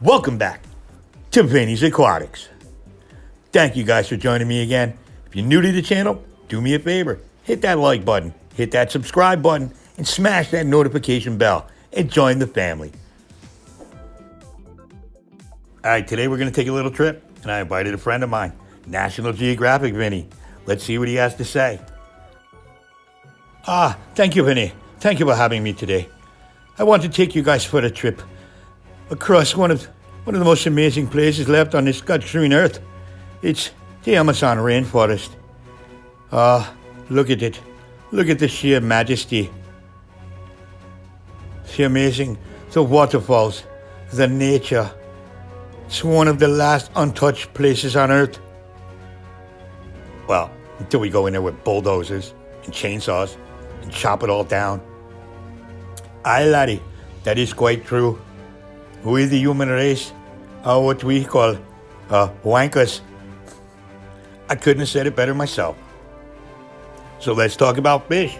Welcome back to Vinny's Aquatics. Thank you guys for joining me again. If you're new to the channel, do me a favor. Hit that like button, hit that subscribe button, and smash that notification bell and join the family. All right, today we're going to take a little trip, and I invited a friend of mine, National Geographic Vinny. Let's see what he has to say. Thank you, Vinny. Thank you for having me today. I want to take you guys for a trip across one of the most amazing places left on this God-green earth. It's the Amazon rainforest. Look at it. Look at the sheer majesty. The amazing, the waterfalls, the nature. It's one of the last untouched places on earth. Well, until we go in there with bulldozers and chainsaws and chop it all down. Aye, laddie, that is quite true. We, the human race, are what we call wankers. I couldn't have said it better myself. So let's talk about fish.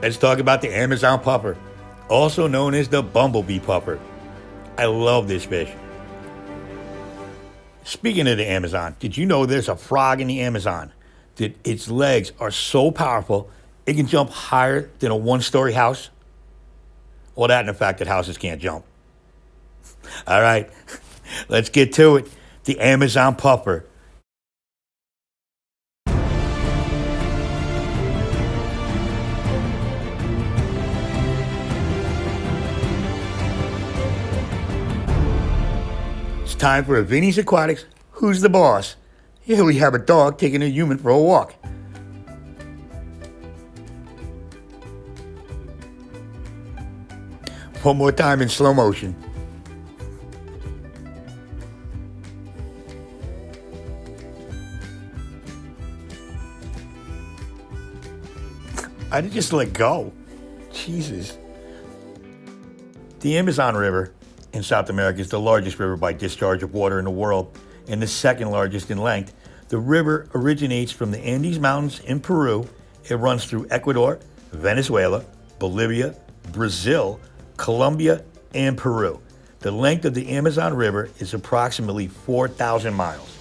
Let's talk about the Amazon puffer, also known as the Bumblebee Puffer. I love this fish. Speaking of the Amazon, did you know there's a frog in the Amazon that its legs are so powerful it can jump higher than a one-story house? Well, that and the fact that houses can't jump. All right, let's get to it. The Amazon puffer. It's time for a Vinny's Aquatics. Who's the boss? Here we have a dog taking a human for a walk. One more time in slow motion. I just let go. Jesus. The Amazon River in South America is the largest river by discharge of water in the world and the second largest in length. The river originates from the Andes Mountains in Peru. It runs through Ecuador, Venezuela, Bolivia, Brazil, Colombia, and Peru. The length of the Amazon River is approximately 4,000 miles.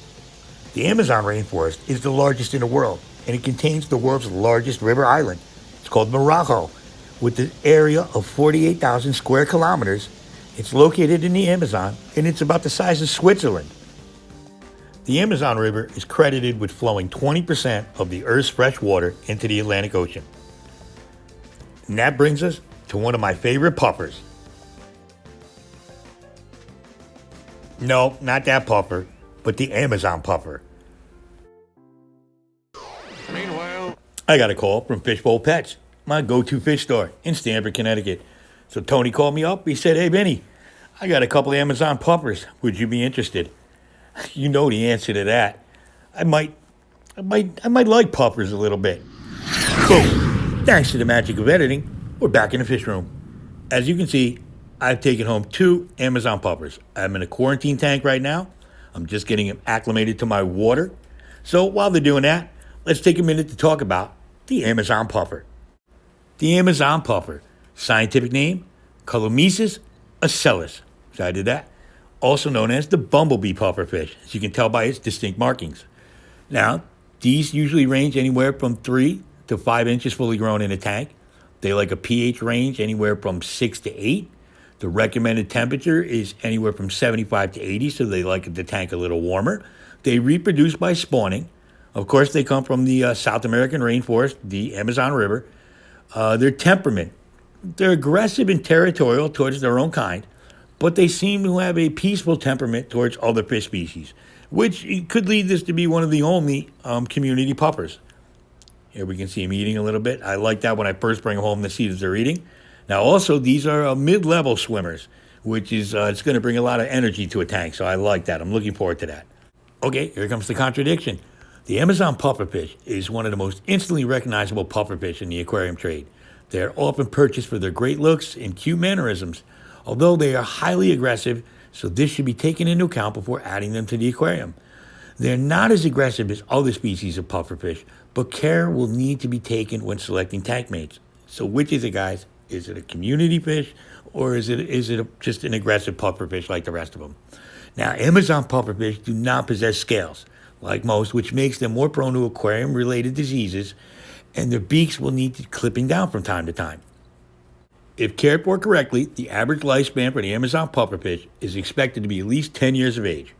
The Amazon rainforest is the largest in the world, and it contains the world's largest river island. It's called Marajo, with an area of 48,000 square kilometers. It's located in the Amazon, and it's about the size of Switzerland. The Amazon River is credited with flowing 20% of the Earth's fresh water into the Atlantic Ocean. And that brings us to one of my favorite puffers. No, not that puffer, but the Amazon puffer. Meanwhile, I got a call from Fishbowl Pets, my go-to fish store in Stamford, Connecticut. So Tony called me up. He said, "Hey, Vinny, I got a couple of Amazon puffers. Would you be interested?" You know the answer to that. I might like puffers a little bit. So, thanks to the magic of editing, we're back in the fish room. As you can see, I've taken home 2 Amazon puffers. I'm in a quarantine tank right now. I'm just getting them acclimated to my water. So while they're doing that, let's take a minute to talk about the Amazon puffer. The Amazon puffer, scientific name, Colomesus Asellus. So I did that. Also known as the Bumblebee Puffer fish, as you can tell by its distinct markings. Now, these usually range anywhere from 3 to 5 inches fully grown in a tank. They like a pH range anywhere from 6 to 8. The recommended temperature is anywhere from 75 to 80, so they like the tank a little warmer. They reproduce by spawning. Of course, they come from the South American rainforest, the Amazon River. Their temperament, they're aggressive and territorial towards their own kind, but they seem to have a peaceful temperament towards other fish species, which could lead this to be one of the only community puffers. Here we can see them eating a little bit. I like that when I first bring them home to see that they're eating. Now also, these are mid-level swimmers, which is it's going to bring a lot of energy to a tank, so I like that. I'm looking forward to that. Okay, here comes the contradiction. The Amazon pufferfish is one of the most instantly recognizable pufferfish in the aquarium trade. They're often purchased for their great looks and cute mannerisms, although they are highly aggressive, so this should be taken into account before adding them to the aquarium. They're not as aggressive as other species of pufferfish, but care will need to be taken when selecting tank mates. So which is it, guys? Is it a community fish, or is it just an aggressive pufferfish like the rest of them? Now, Amazon pufferfish do not possess scales, like most, which makes them more prone to aquarium-related diseases, and their beaks will need clipping down from time to time. If cared for correctly, the average lifespan for the Amazon pufferfish is expected to be at least 10 years of age.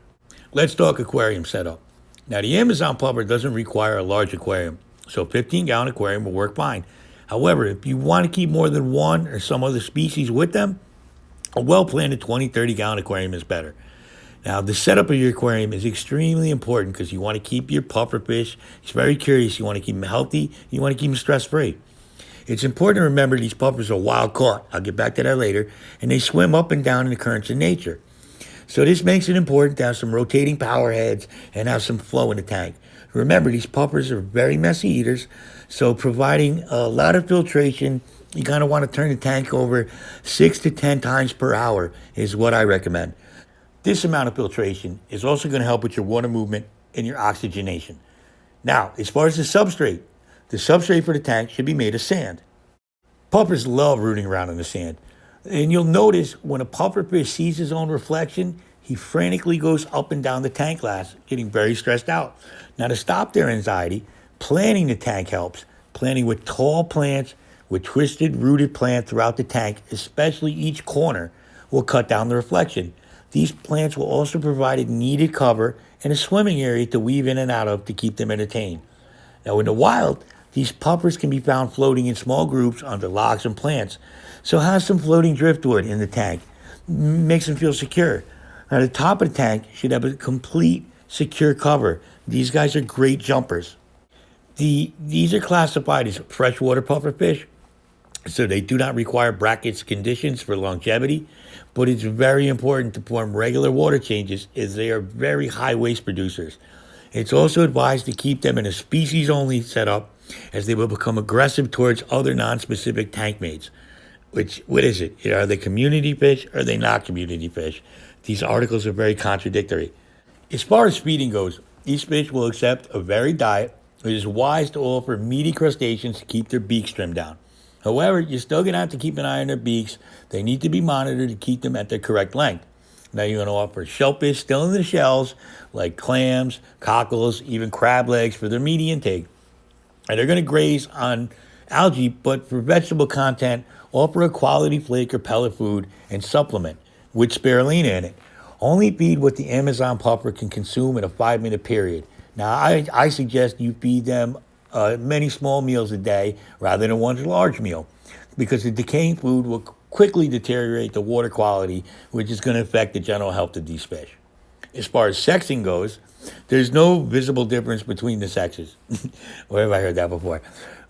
Let's talk aquarium setup. Now, the Amazon puffer doesn't require a large aquarium, so a 15-gallon aquarium will work fine. However, if you want to keep more than one or some other species with them, a well-planned 20, 30-gallon aquarium is better. Now, the setup of your aquarium is extremely important because you want to keep your pufferfish, he's very curious, you want to keep him healthy, you want to keep him stress-free. It's important to remember these puffers are wild caught. I'll get back to that later. And they swim up and down in the currents of nature. So this makes it important to have some rotating power heads and have some flow in the tank. Remember, these puffers are very messy eaters, so providing a lot of filtration, you kind of want to turn the tank over 6 to 10 times per hour is what I recommend. This amount of filtration is also going to help with your water movement and your oxygenation. Now, as far as the substrate for the tank should be made of sand. Puffers love rooting around in the sand. And you'll notice when a pufferfish sees his own reflection, he frantically goes up and down the tank glass, getting very stressed out. Now, to stop their anxiety, planting the tank helps. Planting with tall plants, with twisted, rooted plants throughout the tank, especially each corner, will cut down the reflection. These plants will also provide a needed cover and a swimming area to weave in and out of to keep them entertained. Now, in the wild, these puffers can be found floating in small groups under logs and plants. So have some floating driftwood in the tank. Makes them feel secure. Now, the top of the tank should have a complete secure cover. These guys are great jumpers. These are classified as freshwater pufferfish, so they do not require brackets conditions for longevity, but it's very important to perform regular water changes as they are very high waste producers. It's also advised to keep them in a species-only setup as they will become aggressive towards other non-specific tank mates. What is it? Are they community fish or are they not community fish? These articles are very contradictory. As far as feeding goes, these fish will accept a varied diet. It is wise to offer meaty crustaceans to keep their beaks trimmed down. However, you're still going to have to keep an eye on their beaks. They need to be monitored to keep them at their correct length. Now, you're going to offer shellfish still in the shells, like clams, cockles, even crab legs for their meaty intake. And they're going to graze on algae, but for vegetable content, offer a quality flake or pellet food and supplement with spirulina in it. Only feed what the Amazon puffer can consume in a 5-minute period. Now, I suggest you feed them many small meals a day rather than one large meal, because the decaying food will quickly deteriorate the water quality, which is going to affect the general health of these fish. As far as sexing goes, there's no visible difference between the sexes. Where have I heard that before?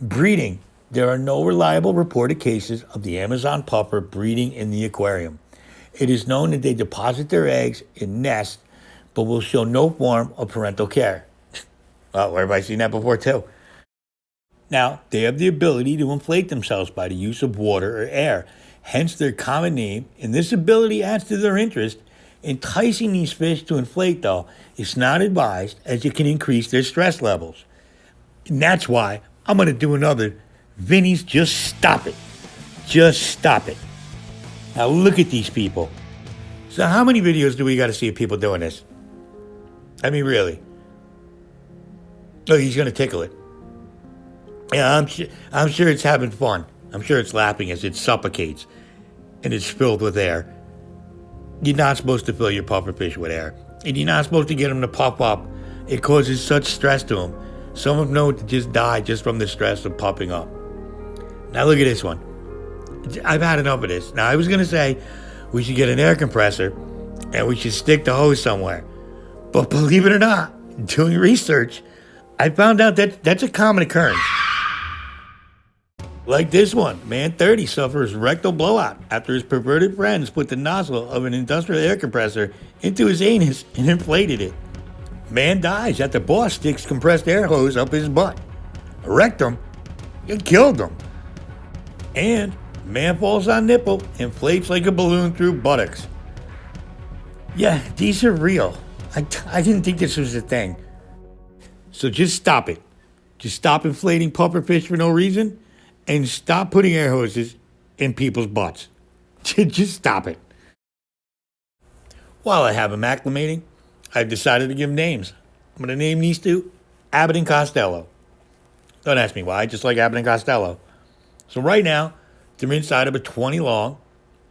Breeding. There are no reliable reported cases of the Amazon puffer breeding in the aquarium. It is known that they deposit their eggs in nests, but will show no form of parental care. Well, where have I seen that before too? Now, they have the ability to inflate themselves by the use of water or air, hence their common name, and this ability adds to their interest. Enticing these fish to inflate, though, is not advised, as it can increase their stress levels. And that's why I'm going to do another Vinny's Just Stop It. Just stop it. Now look at these people. So how many videos do we got to see of people doing this? I mean, really. Oh, he's going to tickle it. Yeah, I'm sure it's having fun. I'm sure it's laughing as it suffocates and it's filled with air. You're not supposed to fill your pufferfish with air. And you're not supposed to get them to puff up. It causes such stress to them. Some of them know to just die just from the stress of puffing up. Now look at this one. I've had enough of this. Now, I was going to say we should get an air compressor and we should stick the hose somewhere. But believe it or not, doing research, I found out that that's a common occurrence. Like this one, man 30 suffers rectal blowout after his perverted friends put the nozzle of an industrial air compressor into his anus and inflated it. Man dies after boss sticks compressed air hose up his butt. Rectum? It killed him. And man falls on nipple, inflates like a balloon through buttocks. Yeah, these are real. I didn't think this was a thing. So just stop it. Just stop inflating pufferfish for no reason, and stop putting air hoses in people's butts. Just stop it. While I have them acclimating, I've decided to give them names. I'm going to name these two Abbott and Costello. Don't ask me why, just like Abbott and Costello. So right now, they're inside of a 20 long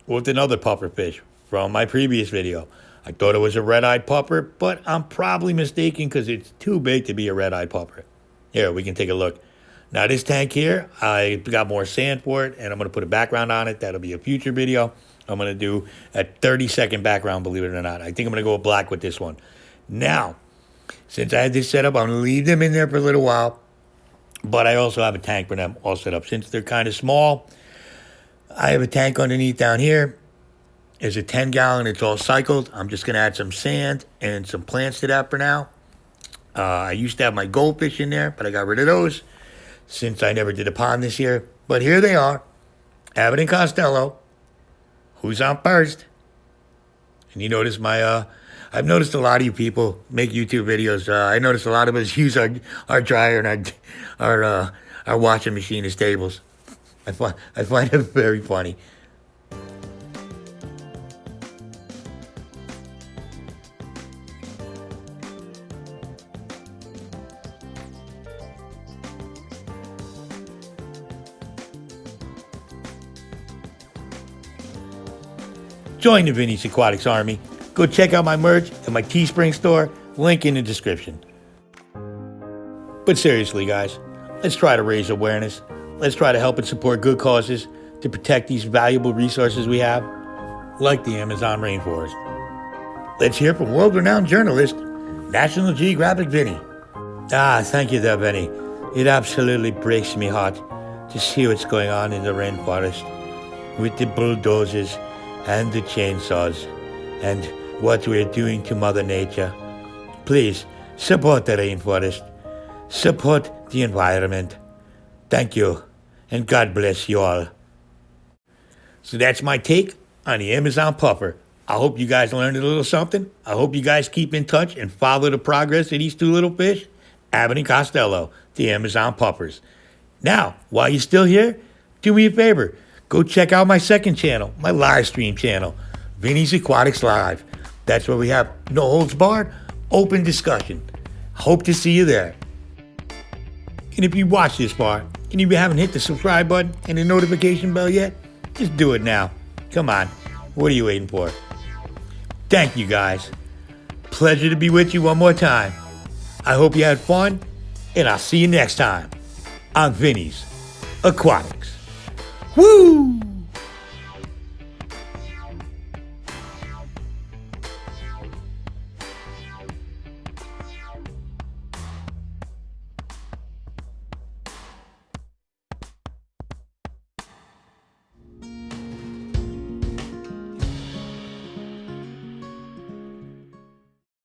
with another puffer fish from my previous video. I thought it was a red-eyed puffer, but I'm probably mistaken because it's too big to be a red-eyed puffer. Here, we can take a look. Now this tank here, I got more sand for it, and I'm going to put a background on it. That'll be a future video. I'm going to do a 30-second background, believe it or not. I think I'm going to go black with this one. Now, since I had this set up, I'm going to leave them in there for a little while. But I also have a tank for them all set up. Since they're kind of small, I have a tank underneath down here. It's a 10-gallon. It's all cycled. I'm just going to add some sand and some plants to that for now. I used to have my goldfish in there, but I got rid of those since I never did a pond this year. But here they are, Abbott and Costello. Who's on first? And you notice I've noticed a lot of you people make YouTube videos. I noticed a lot of us use our dryer and our washing machine as tables. I find it very funny. Join the Vinny's Aquatics Army. Go check out my merch at my Teespring store, link in the description. But seriously, guys, let's try to raise awareness. Let's try to help and support good causes to protect these valuable resources we have, like the Amazon rainforest. Let's hear from world-renowned journalist, National Geographic Vinny. Thank you there, Vinny. It absolutely breaks me heart to see what's going on in the rainforest with the bulldozers and the chainsaws, and what we're doing to Mother Nature. Please, support the rainforest. Support the environment. Thank you, and God bless you all. So that's my take on the Amazon puffer. I hope you guys learned a little something. I hope you guys keep in touch and follow the progress of these two little fish, Abbott and Costello, the Amazon puffers. Now, while you're still here, do me a favor. Go check out my second channel, my live stream channel, Vinny's Aquatics Live. That's where we have no holds barred, open discussion. Hope to see you there. And if you watched this far and you haven't hit the subscribe button and the notification bell yet, just do it now. Come on, what are you waiting for? Thank you guys. Pleasure to be with you one more time. I hope you had fun, and I'll see you next time on Vinny's Aquatics. Woo!